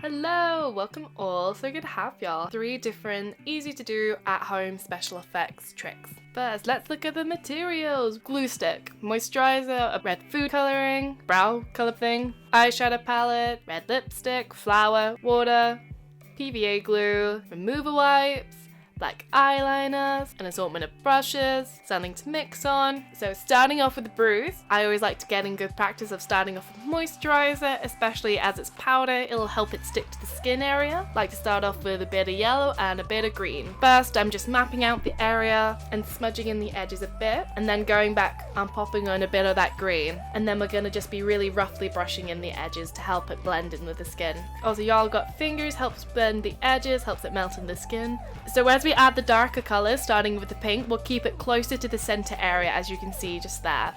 Hello, welcome all. So good to have y'all. 3 different easy to do at home special effects tricks. First, let's look at the materials. Glue stick, moisturizer, a red food coloring, brow color thing, eyeshadow palette, red lipstick, flour, water, PVA glue, remover wipes, black eyeliners, an assortment of brushes, something to mix on. So starting off with the bruise, I always like to get in good practice of starting off with moisturizer, especially as it's powder, it'll help it stick to the skin area. Like to start off with a bit of yellow and a bit of green. First, I'm just mapping out the area and smudging in the edges a bit, and then going back and popping on a bit of that green. And then we're gonna just be really roughly brushing in the edges to help it blend in with the skin. Also, y'all got fingers, helps blend the edges, helps it melt in the skin. So as we add the darker colors, starting with the pink, we'll keep it closer to the center area, as you can see just there.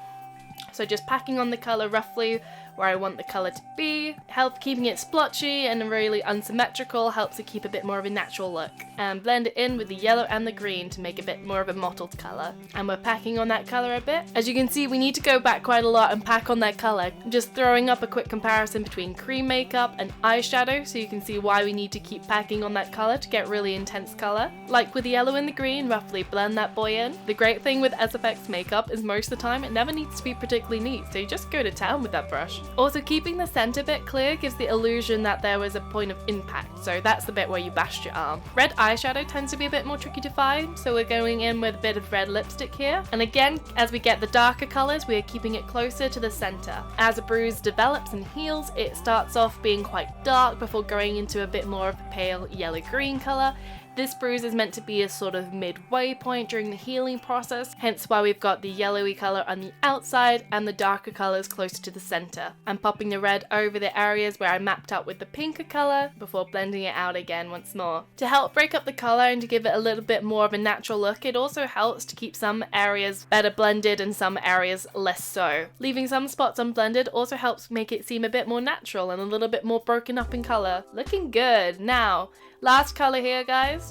So just packing on the color roughly where I want the color to be, help keeping it splotchy and really unsymmetrical, helps it keep a bit more of a natural look. And blend it in with the yellow and the green to make a bit more of a mottled color. And we're packing on that color a bit. As you can see, we need to go back quite a lot and pack on that color. Just throwing up a quick comparison between cream makeup and eyeshadow so you can see why we need to keep packing on that color to get really intense color. Like with the yellow and the green, roughly blend that boy in. The great thing with SFX makeup is most of the time it never needs to be particularly neat, so you just go to town with that brush. Also, keeping the center bit clear gives the illusion that there was a point of impact, so that's the bit where you bashed your arm. Red eyeshadow tends to be a bit more tricky to find, so we're going in with a bit of red lipstick here. And again, as we get the darker colors, we are keeping it closer to the center. As the bruise develops and heals, it starts off being quite dark before going into a bit more of a pale yellow-green color. This bruise is meant to be a sort of midway point during the healing process, hence why we've got the yellowy color on the outside and the darker colors closer to the center. I'm popping the red over the areas where I mapped out with the pinker color before blending it out again once more. To help break up the color and to give it a little bit more of a natural look, it also helps to keep some areas better blended and some areas less so. Leaving some spots unblended also helps make it seem a bit more natural and a little bit more broken up in color. Looking good. Now, last color here, guys.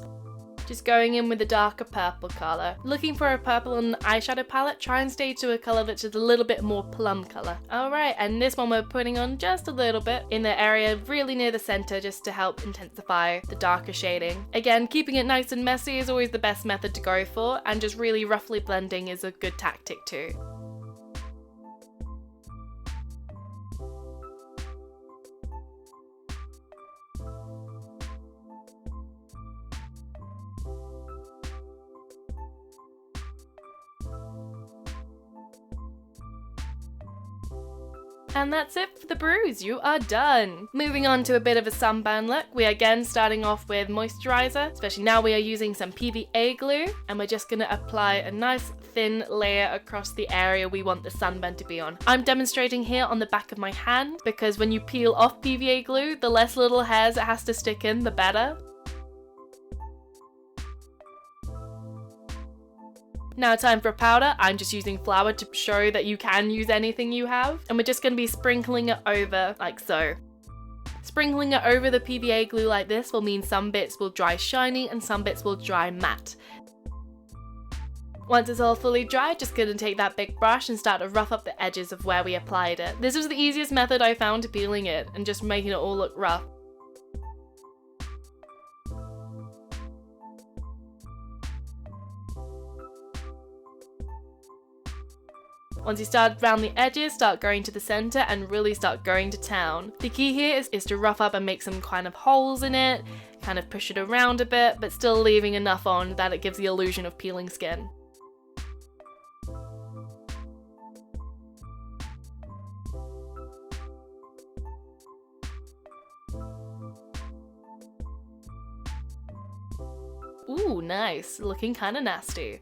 Just going in with a darker purple color. Looking for a purple on the eyeshadow palette, try and stay to a color that's just a little bit more plum color. Alright, and this one we're putting on just a little bit in the area really near the center just to help intensify the darker shading. Again, keeping it nice and messy is always the best method to go for, and just really roughly blending is a good tactic too. And that's it for the bruise, you are done! Moving on to a bit of a sunburn look, we are again starting off with moisturizer, especially now we are using some PVA glue, and we're just going to apply a nice thin layer across the area we want the sunburn to be on. I'm demonstrating here on the back of my hand, because when you peel off PVA glue, the less little hairs it has to stick in, the better. Now time for powder. I'm just using flour to show that you can use anything you have. And we're just going to be sprinkling it over like so. Sprinkling it over the PVA glue like this will mean some bits will dry shiny and some bits will dry matte. Once it's all fully dry, just going to take that big brush and start to rough up the edges of where we applied it. This was the easiest method I found to peeling it and just making it all look rough. Once you start around the edges, start going to the center and really start going to town. The key here is to rough up and make some kind of holes in it, kind of push it around a bit, but still leaving enough on that it gives the illusion of peeling skin. Ooh, nice. Looking kinda nasty.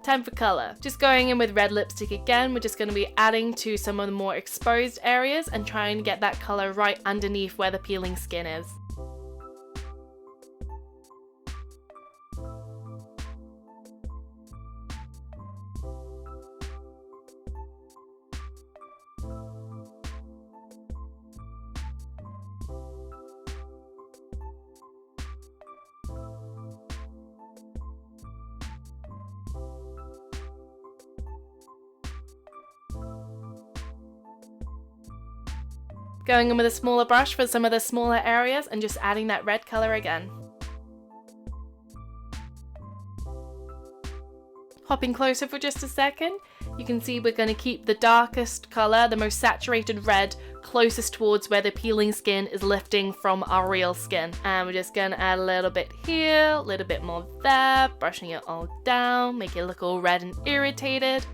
Time for color. Just going in with red lipstick again, we're just going to be adding to some of the more exposed areas and trying to get that color right underneath where the peeling skin is. Going in with a smaller brush for some of the smaller areas and just adding that red color again. Hopping closer for just a second, you can see we're going to keep the darkest color, the most saturated red, closest towards where the peeling skin is lifting from our real skin. And we're just going to add a little bit here, a little bit more there, brushing it all down, make it look all red and irritated.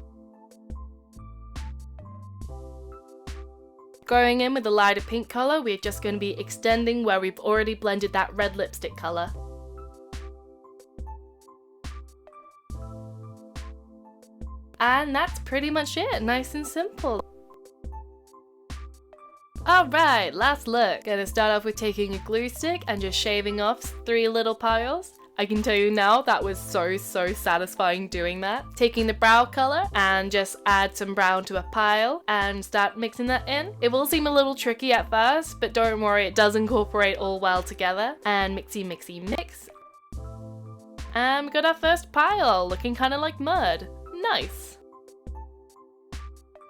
Going in with the lighter pink color, we're just going to be extending where we've already blended that red lipstick color. And that's pretty much it, nice and simple. Alright, last look. Gonna start off with taking a glue stick and just shaving off 3 little piles. I can tell you now that was so satisfying doing that. Taking the brow color and just add some brown to a pile and start mixing that in. It will seem a little tricky at first, but don't worry, it does incorporate all well together. And mixy mix. And we got our first pile, looking kind of like mud. Nice.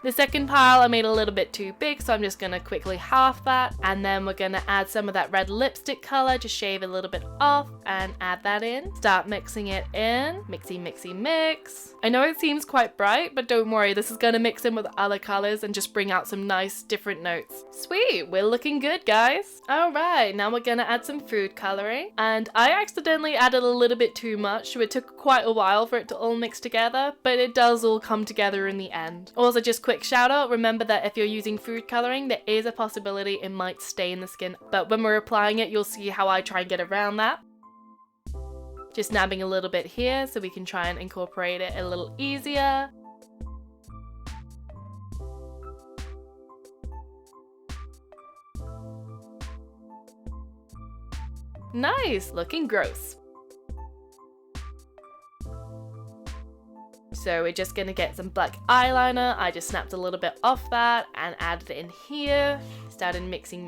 The second pile I made a little bit too big, so I'm just going to quickly half that, and then we're going to add some of that red lipstick color, just shave a little bit off and add that in. Start mixing it in. Mixy mix. I know it seems quite bright, but don't worry, this is going to mix in with other colors and just bring out some nice different notes. Sweet, we're looking good, guys. Alright, now we're going to add some food coloring, and I accidentally added a little bit too much, so it took quite a while for it to all mix together, but it does all come together in the end. Also, just quick shout out, remember that if you're using food coloring, there is a possibility it might stay in the skin, but when we're applying it, you'll see how I try and get around that. Just nabbing a little bit here so we can try and incorporate it a little easier. Nice, looking gross. So we're just gonna get some black eyeliner. I just snapped a little bit off that and added it in here. Started mixing.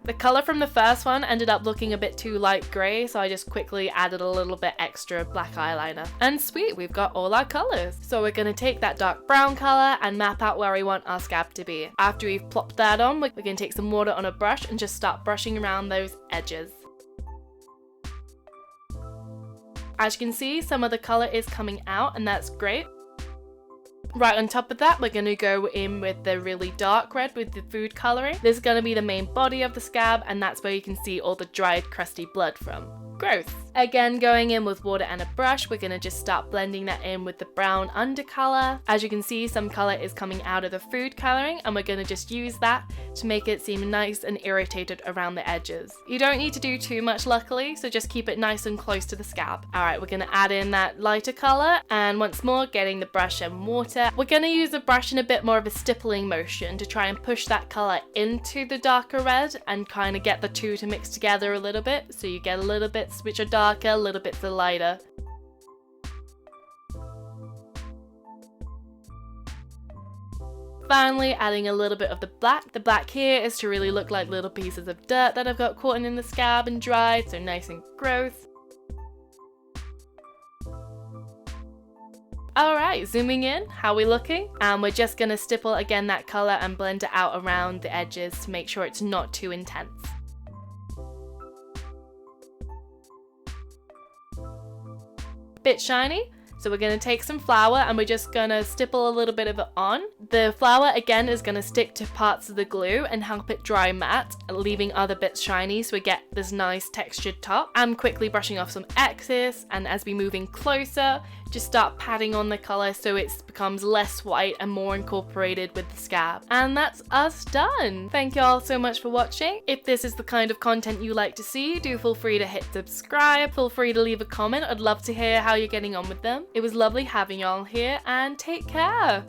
The color from the first one ended up looking a bit too light grey, so I just quickly added a little bit extra black eyeliner. And sweet, we've got all our colors. So we're gonna take that dark brown color and map out where we want our scab to be. After we've plopped that on, we're gonna take some water on a brush and just start brushing around those edges. As you can see, some of the color is coming out, and that's great. Right on top of that, we're going to go in with the really dark red with the food coloring. This is going to be the main body of the scab, and that's where you can see all the dried crusty blood from. Gross. Again, going in with water and a brush, we're going to just start blending that in with the brown undercolor. As you can see, some color is coming out of the food coloring, and we're going to just use that to make it seem nice and irritated around the edges. You don't need to do too much, luckily, so just keep it nice and close to the scab. Alright, we're going to add in that lighter color, and once more, getting the brush and water. We're going to use the brush in a bit more of a stippling motion to try and push that color into the darker red and kind of get the two to mix together a little bit, so you get a little bits which are darker, little bits are lighter. Finally, adding a little bit of the black. The black here is to really look like little pieces of dirt that I've got caught in the scab and dried, so nice and gross. Alright, zooming in, how are we looking? And we're just gonna stipple again that color and blend it out around the edges to make sure it's not too intense. Bit shiny, so we're going to take some flour and we're just going to stipple a little bit of it on. The flour again is going to stick to parts of the glue and help it dry matte, leaving other bits shiny so we get this nice textured top. I'm quickly brushing off some excess, and as we move in closer, just start patting on the color so it becomes less white and more incorporated with the scab. And that's us done. Thank you all so much for watching. If this is the kind of content you like to see, do feel free to hit subscribe. Feel free to leave a comment. I'd love to hear how you're getting on with them. It was lovely having y'all here, and take care.